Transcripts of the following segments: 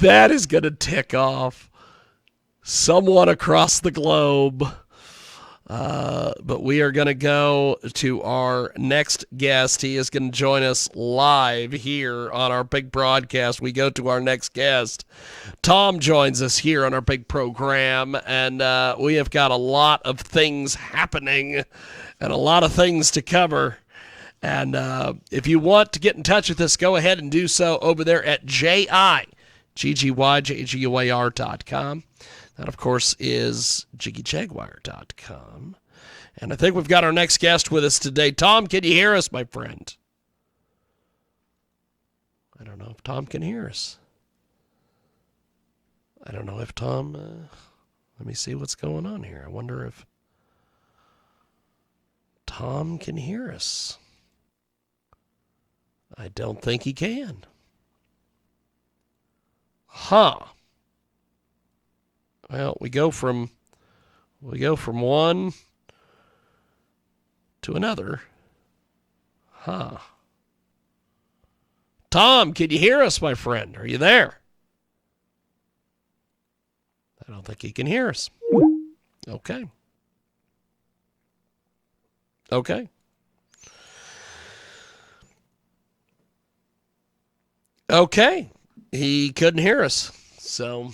That is going to tick off someone across the globe. But we are going to go to our next guest. He is going to join us live here on our big broadcast. We go to our next guest. Tom joins us here on our big program, and we have got a lot of things happening and a lot of things to cover. And if you want to get in touch with us, go ahead and do so over there at JIGGYJGUAR.com. That, of course, is JiggyJaguar.com. And I think we've got our next guest with us today. Tom, can you hear us, my friend? I don't know if Tom can hear us. I don't know if Tom... let me see what's going on here. I wonder if Tom can hear us. I don't think he can. Huh. Well, we go from one to another. Huh. Tom, can you hear us, my friend? Are you there? I don't think he can hear us. Okay. Okay. He couldn't hear us. So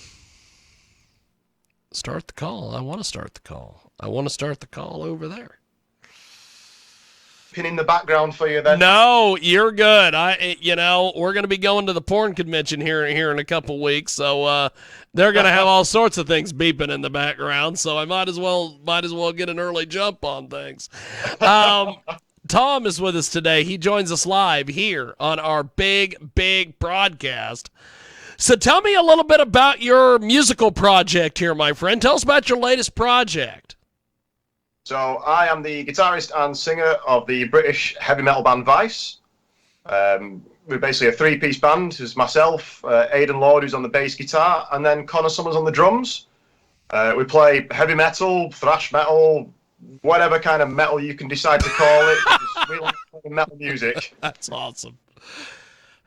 start the call. I want to start the call. I want to start the call over there. Pin in the background for you then. No, you're good. We're going to be going to the porn convention here in a couple weeks, so they're going to have all sorts of things beeping in the background. So I might as well get an early jump on things. Tom is with us today. He joins us live here on our big broadcast. So tell me a little bit about your musical project here, my friend. Tell us about your latest project. So I am the guitarist and singer of the British heavy metal band Vice. We're basically a three-piece band. There's myself, Aidan Lord, who's on the bass guitar, and then Connor Summers on the drums. We play heavy metal, thrash metal, whatever kind of metal you can decide to call it. We like metal music. That's awesome.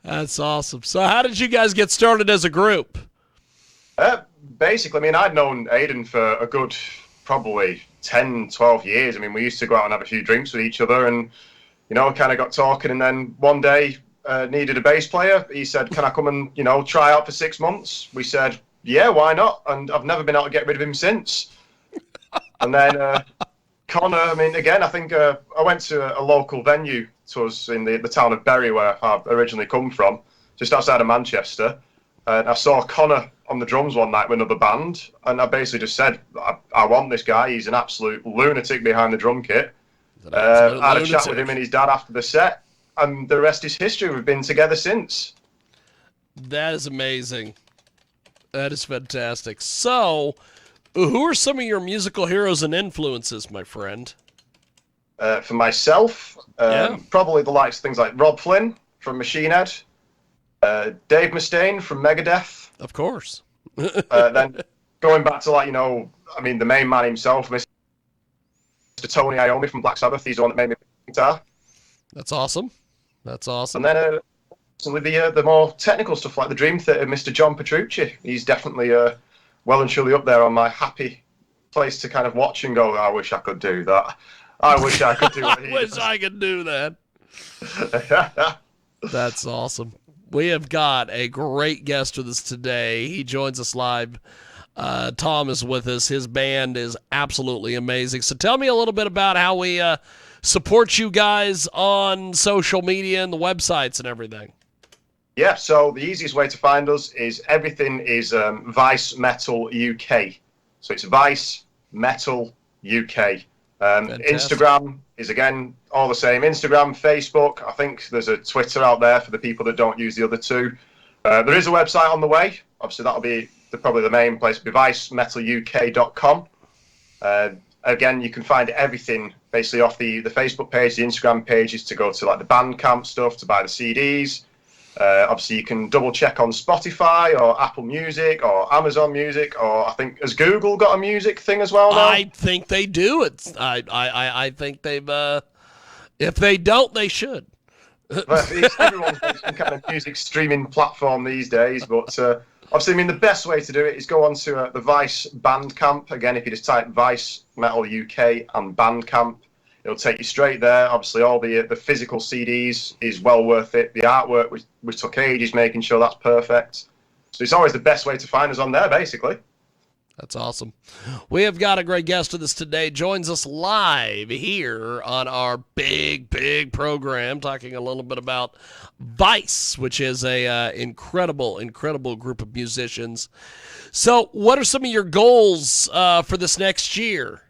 So how did you guys get started as a group? Basically, I'd known Aidan for a good probably 10, 12 years. We used to go out and have a few drinks with each other and, kind of got talking. And then one day needed a bass player. He said, can I come and, try out for 6 months? We said, yeah, why not? And I've never been able to get rid of him since. And then Connor, again, I think I went to a local venue to us in the town of Bury, where I originally come from, just outside of Manchester. And I saw Connor on the drums one night with another band, and I basically just said, I want this guy. He's an absolute lunatic behind the drum kit. I had a chat with him and his dad after the set, and the rest is history. We've been together since. That is amazing. That is fantastic. So, who are some of your musical heroes and influences, my friend? For myself, probably the likes of things like Rob Flynn from Machine Head, Dave Mustaine from Megadeth. Of course. Then going back to the main man himself, Mr. Tony Iommi from Black Sabbath. He's the one that made me play guitar. That's awesome. And then with the more technical stuff like the Dream Theater, Mr. John Petrucci. He's definitely well and truly up there on my happy place to kind of watch and go, I wish I could do that. I wish I could do what he does. I could do that. That's awesome. We have got a great guest with us today. He joins us live. Tom is with us. His band is absolutely amazing. So tell me a little bit about how we support you guys on social media and the websites and everything. Yeah, so the easiest way to find us is everything is Vice Metal UK. So it's Vice Metal UK. Instagram is, again, all the same. Instagram, Facebook. I think there's a Twitter out there for the people that don't use the other two. There is a website on the way. Obviously, that'll be probably the main place. It'll be vicemetaluk.com. Again, you can find everything basically off the Facebook page, the Instagram pages, to go to the Bandcamp stuff, to buy the CDs. Obviously, you can double check on Spotify or Apple Music or Amazon Music, or I think, has Google got a music thing as well now? I think they do. I think they've. If they don't, they should. Everyone's got some kind of music streaming platform these days, but Obviously, I mean, the best way to do it is go on to the Vice Bandcamp. Again, if you just type Vice Metal UK and Bandcamp, it'll take you straight there. Obviously, all the physical CDs is well worth it. The artwork, we took ages making sure that's perfect. So it's always the best way to find us on there, basically. That's awesome. We have got a great guest with us today. Joins us live here on our big program, talking a little bit about Vice, which is a incredible group of musicians. So, what are some of your goals for this next year?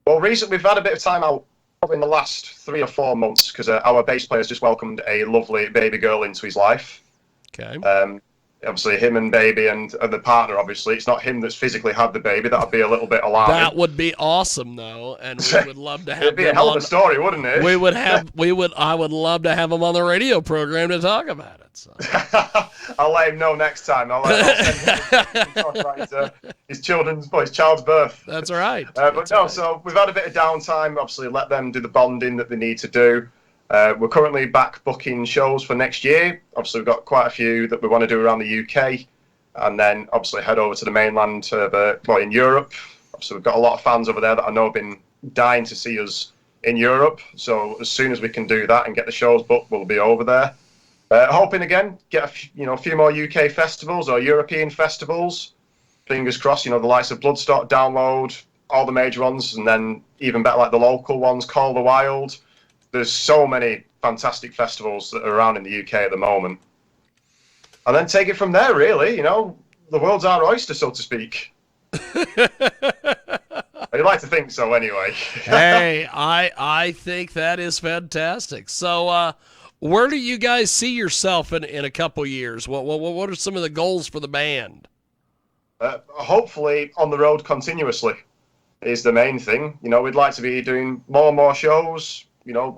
Well, recently we've had a bit of time out, probably in the last 3 or 4 months, because our bass player has just welcomed a lovely baby girl into his life. Okay. Obviously, him and baby and the partner, obviously. It's not him that's physically had the baby. That would be a little bit alarming. That would be awesome, though, and we would love to have It'd be a hell of a story, wouldn't it? I would love to have him on the radio program to talk about it. So. I'll let him know next time. I'll send him to talk about his child's birth. That's right. So we've had a bit of downtime. Obviously, let them do the bonding that they need to do. We're currently back booking shows for next year. Obviously, we've got quite a few that we want to do around the UK, and then obviously head over to the mainland in Europe. Obviously, we've got a lot of fans over there that I know have been dying to see us in Europe. So as soon as we can do that and get the shows booked, we'll be over there. Hoping again get a few more UK festivals or European festivals. Fingers crossed. The likes of Bloodstock, Download, all the major ones, and then even better like the local ones, Call the Wild. There's so many fantastic festivals that are around in the UK at the moment. And then take it from there, really. The world's our oyster, so to speak. I'd like to think so, anyway. Hey, I think that is fantastic. So, where do you guys see yourself in a couple years? What are some of the goals for the band? Hopefully, on the road continuously is the main thing. We'd like to be doing more and more shows.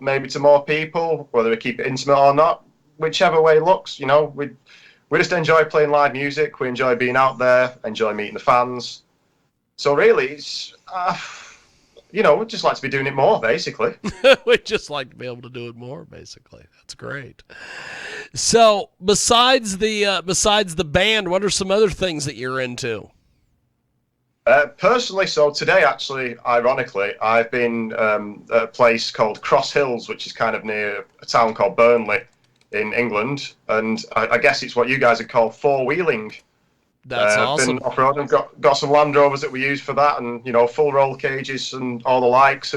Maybe to more people, whether we keep it intimate or not, whichever way it looks. We just enjoy playing live music. We enjoy being out there, enjoy meeting the fans. So really, it's, we'd just like to be doing it more, basically. We'd just like to be able to do it more, basically. That's great. So besides the band, what are some other things that you're into? Personally, so today, actually, ironically, I've been at a place called Cross Hills, which is kind of near a town called Burnley in England, and I guess it's what you guys would call four-wheeling. That's awesome. Been off-road and got some Land Rovers that we use for that, and full roll cages and all the likes.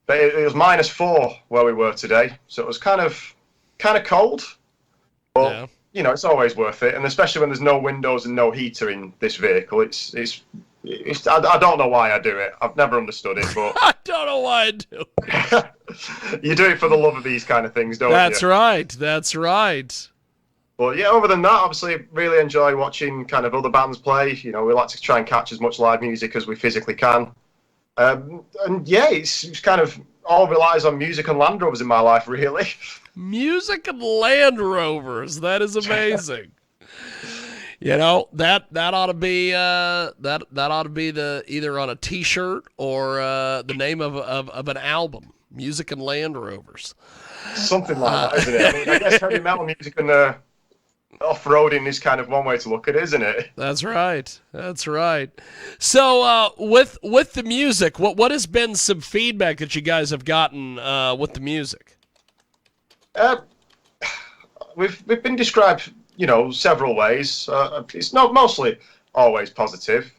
But it was -4 where we were today, so it was kind of cold. But yeah. It's always worth it, and especially when there's no windows and no heater in this vehicle, I don't know why I do it. I've never understood it, but I don't know why I do. You do it for the love of these kind of things, don't you? That's right. That's right. But yeah, other than that, obviously, really enjoy watching kind of other bands play. We like to try and catch as much live music as we physically can. And yeah, it's kind of all relies on music and Land Rovers in my life, really. Music and Land Rovers. That is amazing. That ought to be that ought to be the either on a T-shirt or the name of an album. Music and Land Rovers. Something like that, isn't it? I mean, I guess heavy metal music and off-roading is kind of one way to look at it, isn't it? That's right. That's right. So with the music, what has been some feedback that you guys have gotten with the music? We've been described, several ways. It's not mostly always positive.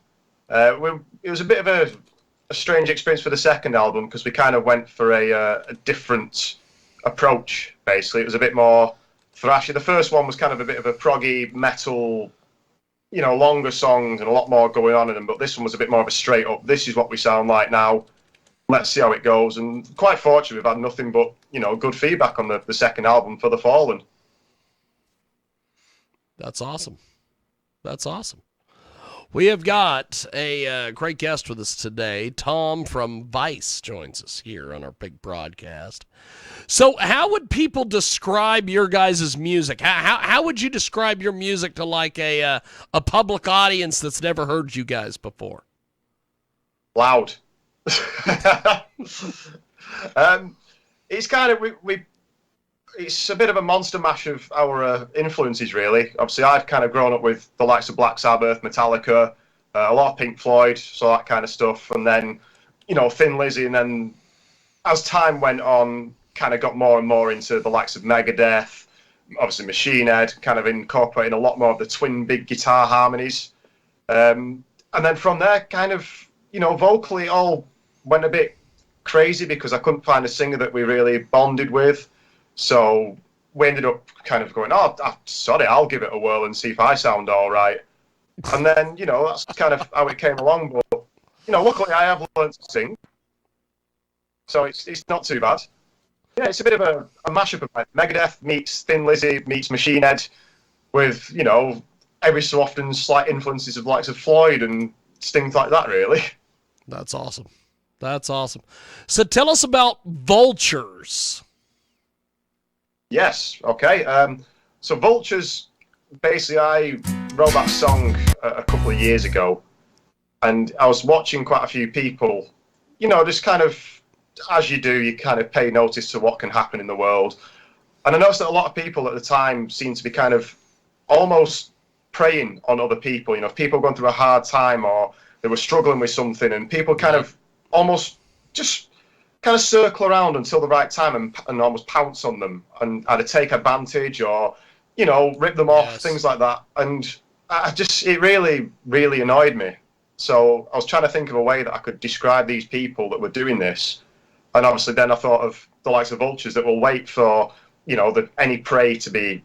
It was a bit of a strange experience for the second album because we kind of went for a different approach. Basically, it was a bit more thrashy. The first one was kind of a bit of a proggy metal, longer songs and a lot more going on in them. But this one was a bit more of a straight up. This is what we sound like now. Let's see how it goes. And quite fortunate, we've had nothing but good feedback on the second album for The Fallen. That's awesome. That's awesome. We have got a great guest with us today. Tom from Vice joins us here on our big broadcast. So how would people describe your guys' music? How would you describe your music to like a public audience that's never heard you guys before? Loud. It's kind of, we it's a bit of a monster mash of our influences, really. Obviously, I've kind of grown up with the likes of Black Sabbath, Metallica, a lot of Pink Floyd, so that kind of stuff. And then, Thin Lizzy. And then as time went on, kind of got more and more into the likes of Megadeth, obviously Machine Head, kind of incorporating a lot more of the twin big guitar harmonies. And then from there, kind of, vocally it all went a bit crazy because I couldn't find a singer that we really bonded with. So we ended up kind of going, sorry, I'll give it a whirl and see if I sound all right. And then, that's kind of how it came along. But, luckily I have learned to sing. So it's not too bad. Yeah, it's a bit of a mashup of Megadeth meets Thin Lizzy meets Machine Head with, every so often slight influences of likes of Floyd and things like that, really. That's awesome. That's awesome. So tell us about Vultures. Yes, okay. So Vultures, basically I wrote that song a couple of years ago, and I was watching quite a few people, just kind of, as you do, you kind of pay notice to what can happen in the world. And I noticed that a lot of people at the time seemed to be kind of almost preying on other people. If people were going through a hard time or they were struggling with something, and people kind of almost just kind of circle around until the right time and almost pounce on them and either take advantage or, rip them off, things like that. And it really, really annoyed me. So I was trying to think of a way that I could describe these people that were doing this. And obviously then I thought of the likes of vultures that will wait for, any prey to be,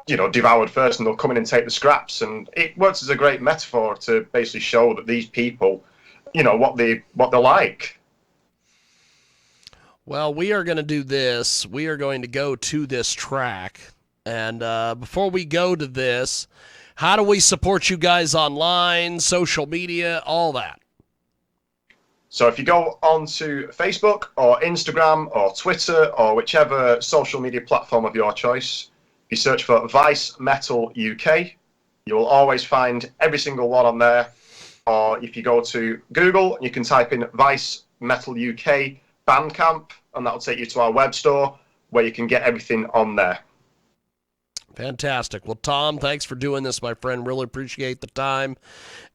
devoured first, and they'll come in and take the scraps. And it works as a great metaphor to basically show that these people, what they're like. Well, we are going to do this. We are going to go to this track. And before we go to this, how do we support you guys online, social media, all that? So if you go onto Facebook or Instagram or Twitter or whichever social media platform of your choice, if you search for Vice Metal UK, you will always find every single one on there. Or if you go to Google, you can type in Vice Metal UK Bandcamp, and that will take you to our web store where you can get everything on there. Fantastic. Well, Tom, thanks for doing this, my friend. Really appreciate the time.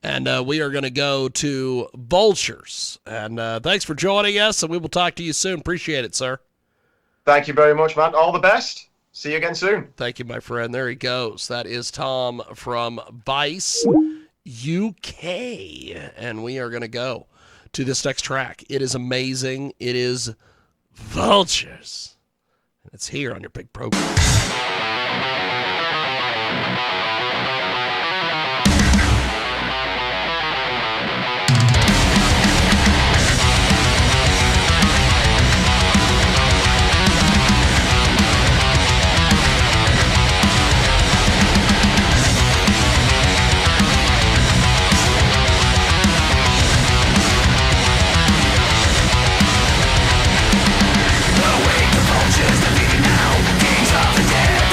And we are going to go to Vultures. And thanks for joining us, and we will talk to you soon. Appreciate it, sir. Thank you very much, man. All the best. See you again soon. Thank you, my friend. There he goes. That is Tom from Vice UK. And we are going to go to this next track. It is amazing. It is Vultures. And it's here on your big program. The weak, the vultures, the beaten now, kings of the dead.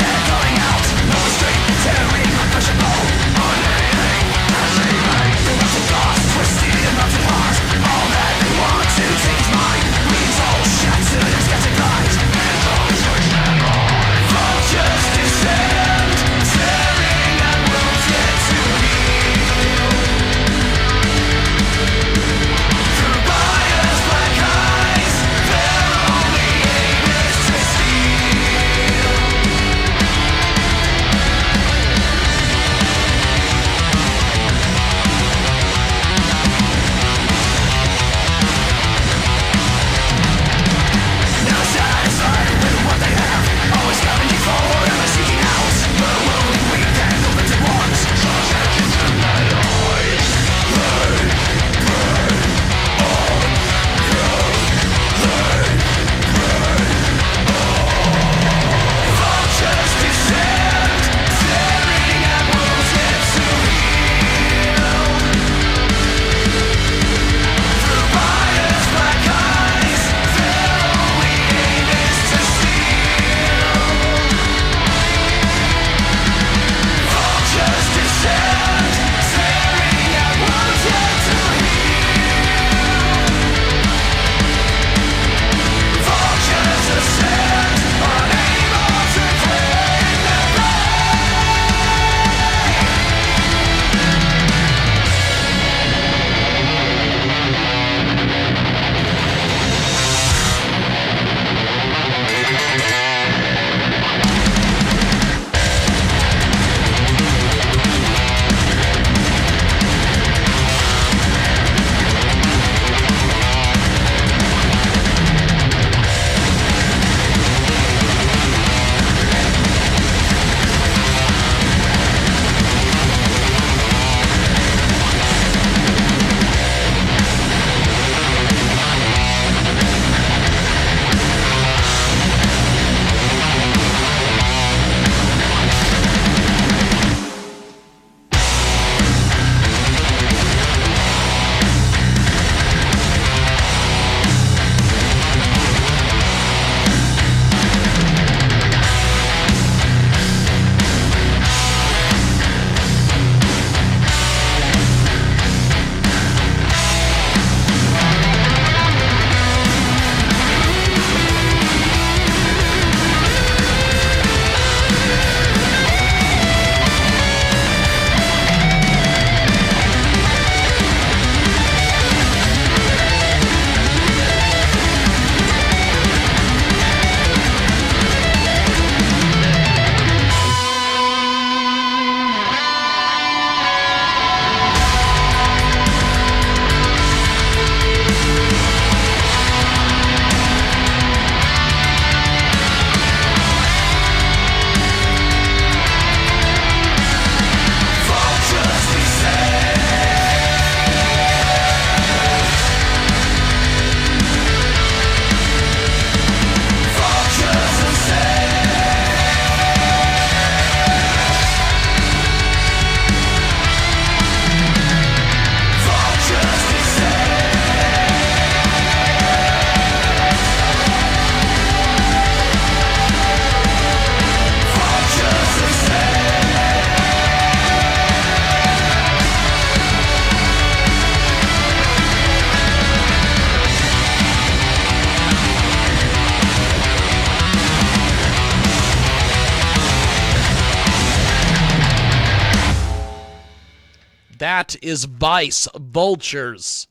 That is Vice Vultures.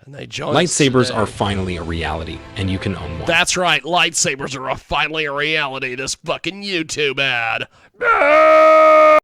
And they join Lightsabers us today. are finally a reality, and you can own one. That's right. Lightsabers are finally a reality. This fucking YouTube ad.